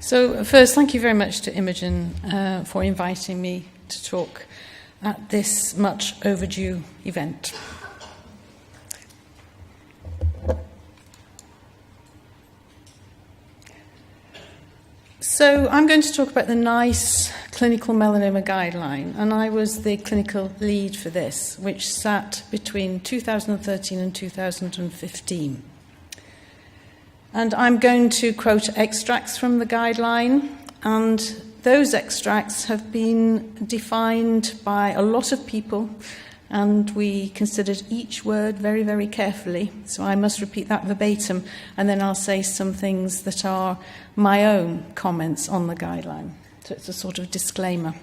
So first, thank you very much to Imogen for inviting me to talk at this much overdue event. So I'm going to talk about the NICE Clinical Melanoma Guideline, and I was the clinical lead for this, which sat between 2013 and 2015. And I'm going to quote extracts from the guideline, and those extracts have been defined by a lot of people, and we considered each word very, very carefully. So I must repeat that verbatim, and then I'll say some things that are my own comments on the guideline. So it's a sort of disclaimer.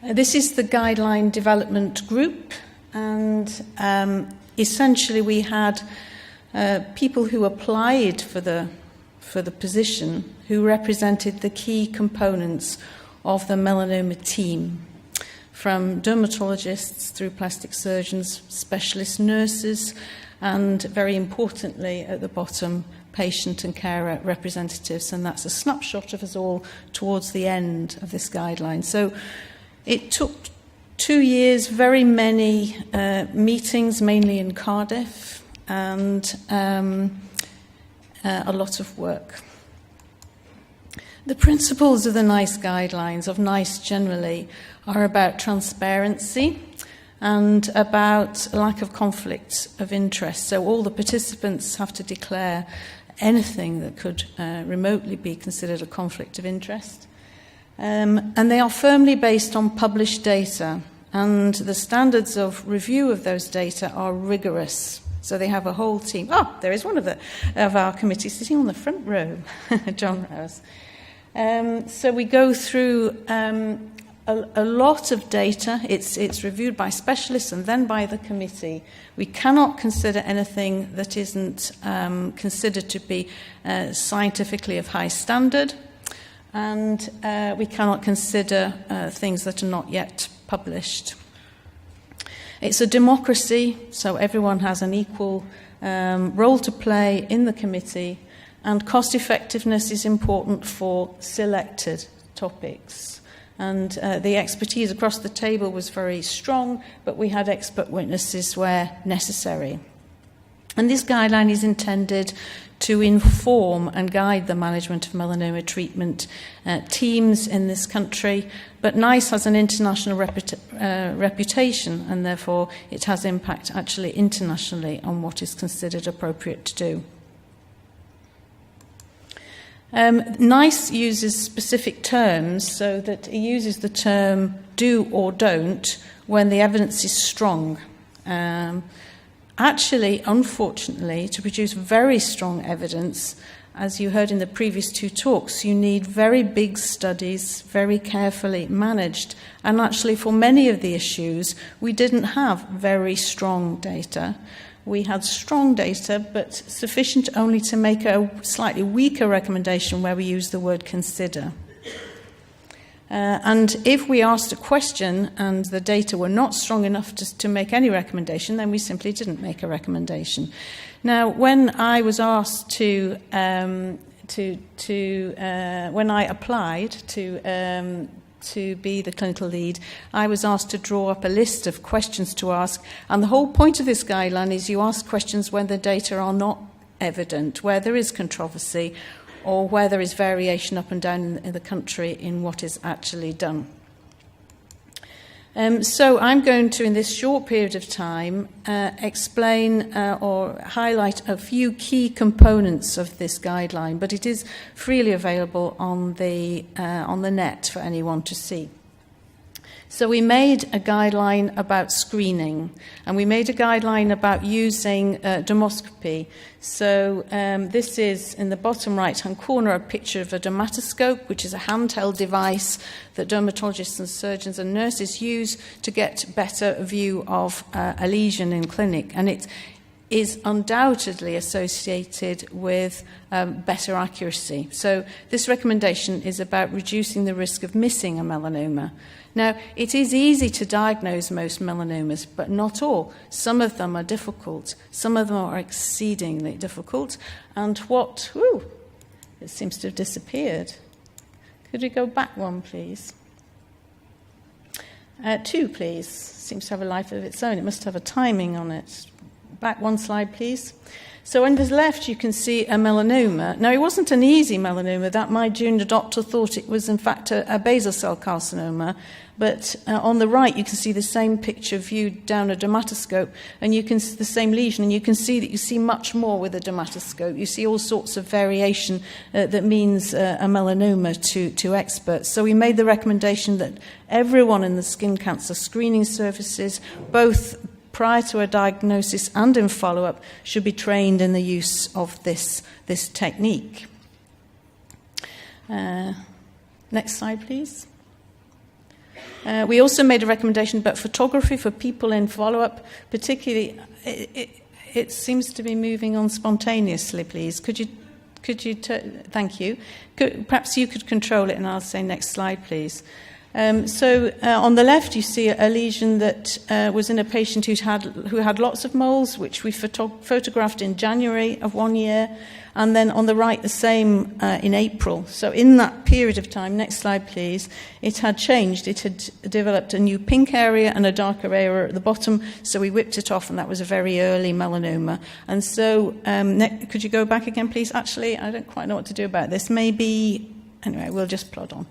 This is the guideline development group, and essentially we had people who applied for the position who represented the key components of the melanoma team, from dermatologists through plastic surgeons, specialist nurses, and very importantly at the bottom, patient and carer representatives. And that's a snapshot of us all towards the end of this guideline. So it took 2 years, very many meetings, mainly in Cardiff, and a lot of work. The principles of the NICE guidelines, of NICE generally, are about transparency and about lack of conflict of interest. So all the participants have to declare anything that could remotely be considered a conflict of interest. And they are firmly based on published data, and the standards of review of those data are rigorous. So they have a whole team. Oh, there is one of our committee sitting on the front row, John Rose. So we go through a lot of data. It's reviewed by specialists and then by the committee. We cannot consider anything that isn't considered to be scientifically of high standard, and we cannot consider things that are not yet published. It's a democracy, so everyone has an equal role to play in the committee, and cost effectiveness is important for selected topics. And the expertise across the table was very strong, but we had expert witnesses where necessary. And this guideline is intended to inform and guide the management of melanoma treatment teams in this country. But NICE has an international reputation, and therefore it has impact actually internationally on what is considered appropriate to do. NICE uses specific terms, so that it uses the term do or don't when the evidence is strong. Actually, unfortunately, to produce very strong evidence, as you heard in the previous two talks, you need very big studies, very carefully managed. And actually, for many of the issues, we didn't have very strong data. We had strong data, but sufficient only to make a slightly weaker recommendation where we use the word consider. And if we asked a question and the data were not strong enough to make any recommendation, then we simply didn't make a recommendation. Now, when I was asked when I applied to be the clinical lead, I was asked to draw up a list of questions to ask. And the whole point of this guideline is you ask questions when the data are not evident, where there is controversy, or where there is variation up and down in the country in what is actually done. So I'm going to, in this short period of time, explain or highlight a few key components of this guideline, but it is freely available on the net for anyone to see. So we made a guideline about screening, and we made a guideline about using dermoscopy. So this is, in the bottom right-hand corner, a picture of a dermatoscope, which is a handheld device that dermatologists and surgeons and nurses use to get better view of a lesion in clinic. And it is undoubtedly associated with better accuracy. So this recommendation is about reducing the risk of missing a melanoma. Now, it is easy to diagnose most melanomas, but not all. Some of them are difficult. Some of them are exceedingly difficult. And what It seems to have disappeared. Could we go back one, please? 2, please. Seems to have a life of its own. It must have a timing on it. Back one slide, please. So on the left, you can see a melanoma. Now, it wasn't an easy melanoma. That my junior doctor thought it was, in fact, a basal cell carcinoma. But on the right, you can see the same picture viewed down a dermatoscope, and you can see the same lesion, and you can see that you see much more with a dermatoscope. You see all sorts of variation that means a melanoma to experts. So we made the recommendation that everyone in the skin cancer screening services, both prior to a diagnosis and in follow-up, should be trained in the use of this technique. Next slide, please. We also made a recommendation about photography for people in follow-up, particularly. It seems to be moving on spontaneously, please. Could you thank you. Perhaps you could control it, and I'll say next slide, please. So on the left, you see a lesion that was in a patient who had lots of moles, which we photographed in January of 1 year, and then on the right, the same in April. So in that period of time, next slide, please, it had changed. It had developed a new pink area and a darker area at the bottom, so we whipped it off, and that was a very early melanoma. And so could you go back again, please? Actually, I don't quite know what to do about this. Maybe, anyway, we'll just plod on.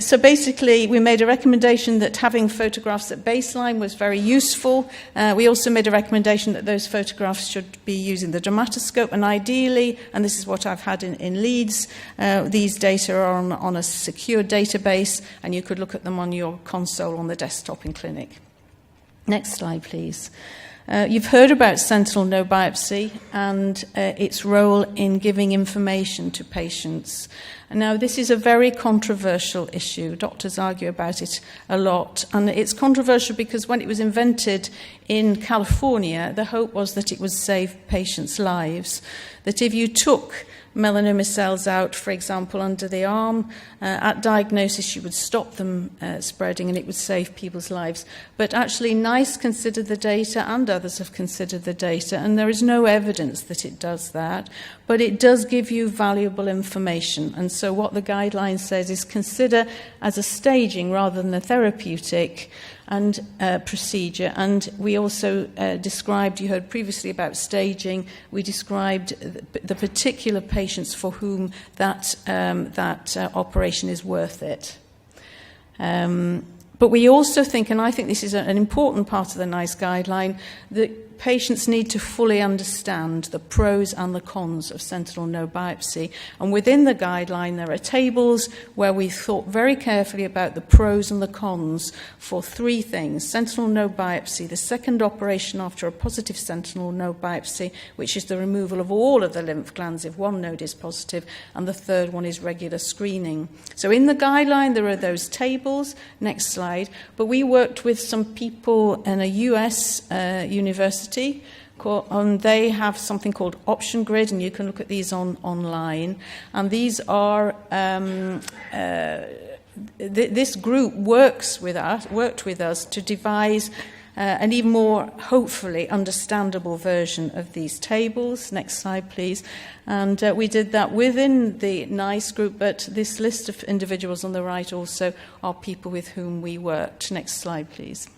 So basically, we made a recommendation that having photographs at baseline was very useful. We also made a recommendation that those photographs should be using the dermatoscope, and ideally, and this is what I've had in Leeds, these data are on a secure database, and you could look at them on your console on the desktop in clinic. Next slide, please. You've heard about Sentinel no biopsy and its role in giving information to patients. Now, this is a very controversial issue. Doctors argue about it a lot. And it's controversial because when it was invented in California, the hope was that it would save patients' lives. That if you took melanoma cells out, for example, under the arm, at diagnosis you would stop them spreading and it would save people's lives. But actually NICE considered the data, and others have considered the data, and there is no evidence that it does that. But it does give you valuable information. And so what the guideline says is consider as a staging rather than a therapeutic and procedure. And we also described, you heard previously about staging, we described the particular patients for whom that operation is worth it. But we also think, and I think this is an important part of the NICE guideline, that patients need to fully understand the pros and the cons of sentinel node biopsy. And within the guideline, there are tables where we thought very carefully about the pros and the cons for 3 things. Sentinel node biopsy, the second operation after a positive sentinel node biopsy, which is the removal of all of the lymph glands if one node is positive, and the third one is regular screening. So in the guideline, there are those tables. Next slide. But we worked with some people in a US university, and they have something called Option Grid, and you can look at these online. And these are this group worked with us to devise an even more, hopefully, understandable version of these tables. Next slide, please. And we did that within the NICE group, but this list of individuals on the right also are people with whom we worked. Next slide, please.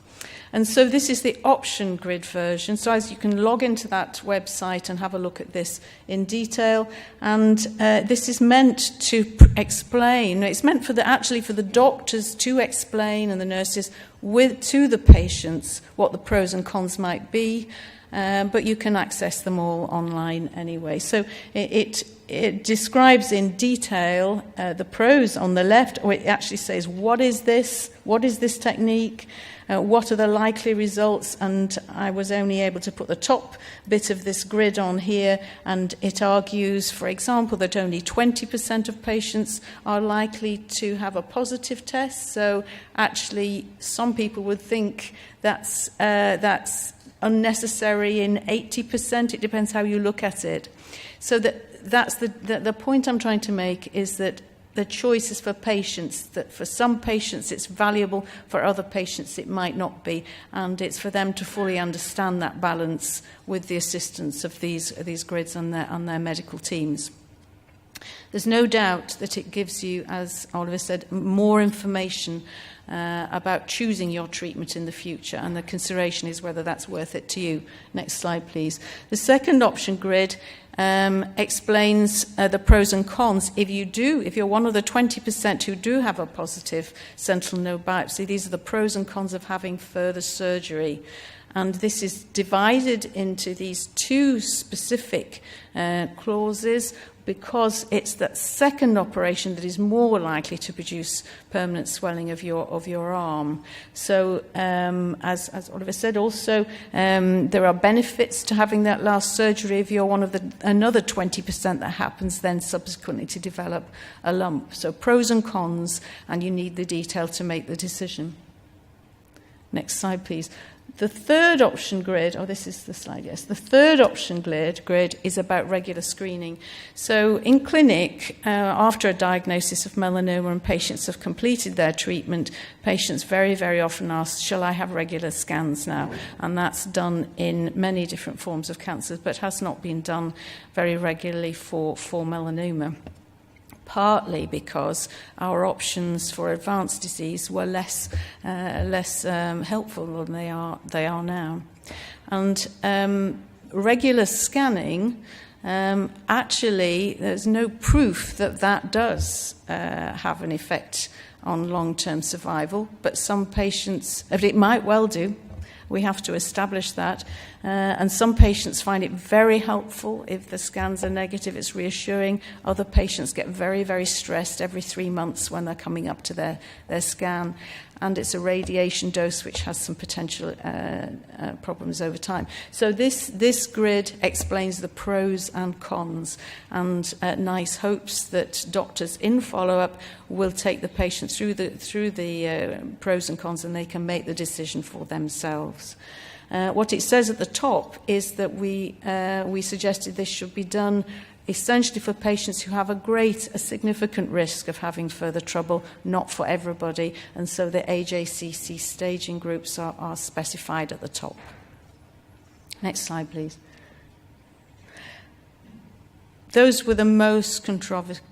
And so this is the Option Grid version. So as you can log into that website and have a look at this in detail. And this is meant to explain. It's meant for the doctors to explain, and the nurses to the patients what the pros and cons might be. But you can access them all online anyway. So it describes in detail the pros on the left, or it actually says, what is this? What is this technique? What are the likely results? And I was only able to put the top bit of this grid on here, and it argues, for example, that only 20% of patients are likely to have a positive test. So actually, some people would think that's unnecessary in 80%. It depends how you look at it. So that's the point I'm trying to make, is that the choice is for patients, that for some patients it's valuable, for other patients it might not be, and it's for them to fully understand that balance with the assistance of these grids and their medical teams. There's no doubt that it gives you, as Oliver said, more information about choosing your treatment in the future, and the consideration is whether that's worth it to you. Next slide, please. The second option grid explains the pros and cons. If you're one of the 20% who do have a positive sentinel node biopsy, these are the pros and cons of having further surgery. And this is divided into these two specific clauses, because it's that second operation that is more likely to produce permanent swelling of your arm. So, as Oliver said, also there are benefits to having that last surgery if you're one of another 20% that happens then subsequently to develop a lump. So pros and cons, and you need the detail to make the decision. Next slide, please. The third option grid, this is the slide, yes. The third option grid is about regular screening. So in clinic, after a diagnosis of melanoma and patients have completed their treatment, patients very, very often ask, shall I have regular scans now? And that's done in many different forms of cancers, but has not been done very regularly for melanoma. Partly because our options for advanced disease were less helpful than they are now. And regular scanning, actually, there's no proof that does have an effect on long-term survival, but some patients, it might well do. We have to establish that. And some patients find it very helpful if the scans are negative. It's reassuring. Other patients get very, very stressed every 3 months when they're coming up to their scan. And it's a radiation dose which has some potential problems over time. So this grid explains the pros and cons, and NICE hopes that doctors in follow-up will take the patients through the pros and cons, and they can make the decision for themselves. What it says at the top is that we suggested this should be done essentially for patients who have a significant risk of having further trouble, not for everybody, and so the AJCC staging groups are specified at the top. Next slide, please. Those were the most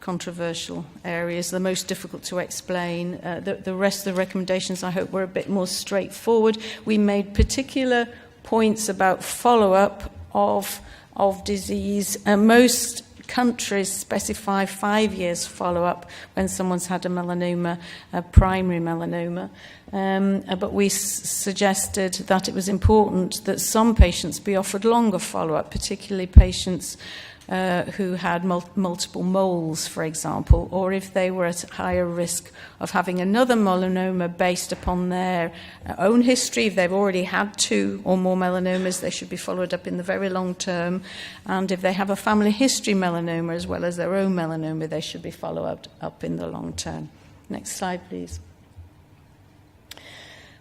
controversial areas, the most difficult to explain. The rest of the recommendations, I hope, were a bit more straightforward. We made particular points about follow-up of disease. Most countries specify 5 years follow-up when someone's had a melanoma, a primary melanoma. But we suggested that it was important that some patients be offered longer follow-up, particularly patients who had multiple moles, for example, or if they were at higher risk of having another melanoma based upon their own history. If they've already had 2 or more melanomas, they should be followed up in the very long term. And if they have a family history melanoma as well as their own melanoma, they should be followed up in the long term. Next slide, please.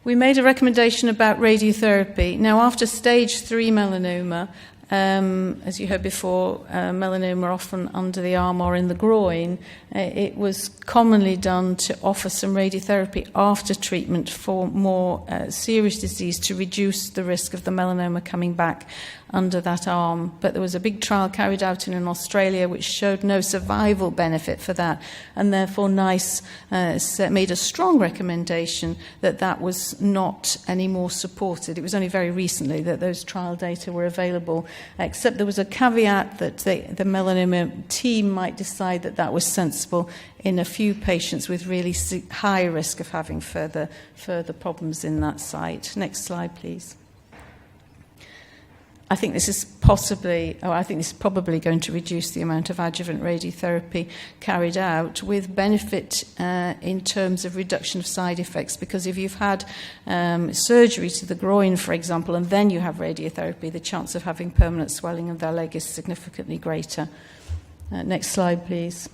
We made a recommendation about radiotherapy. Now, after stage 3 melanoma, as you heard before, melanoma often under the arm or in the groin, it was commonly done to offer some radiotherapy after treatment for more serious disease to reduce the risk of the melanoma coming back under that arm. But there was a big trial carried out in Australia which showed no survival benefit for that, and therefore NICE made a strong recommendation that was not anymore supported. It was only very recently that those trial data were available, except there was a caveat that the melanoma team might decide that was sensible in a few patients with really high risk of having further problems in that site. Next slide, please. I think this is probably going to reduce the amount of adjuvant radiotherapy carried out, with benefit in terms of reduction of side effects, because if you've had surgery to the groin, for example, and then you have radiotherapy, the chance of having permanent swelling of their leg is significantly greater. Next slide, please.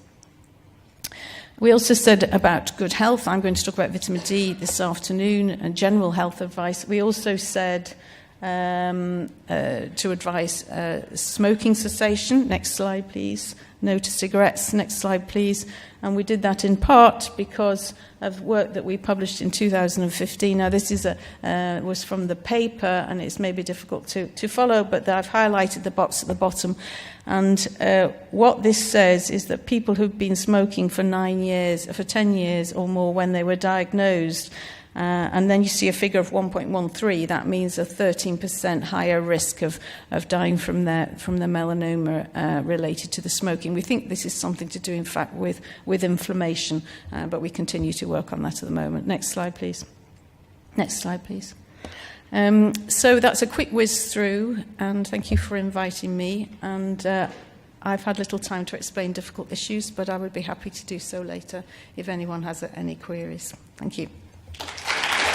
We also said about good health. I'm going to talk about vitamin D this afternoon and general health advice. We also said to advise smoking cessation. Next slide, please. No to cigarettes. Next slide, please. And we did that in part because of work that we published in 2015. Now, this is was from the paper, and it's maybe difficult to follow, but I've highlighted the box at the bottom. And what this says is that people who've been smoking for 9 years, for 10 years or more when they were diagnosed, and then you see a figure of 1.13, that means a 13% higher risk of dying from the melanoma related to the smoking. We think this is something to do, in fact, with inflammation, but we continue to work on that at the moment. Next slide, please. Next slide, please. So that's a quick whiz through, and thank you for inviting me. And I've had little time to explain difficult issues, but I would be happy to do so later if anyone has any queries. Thank you.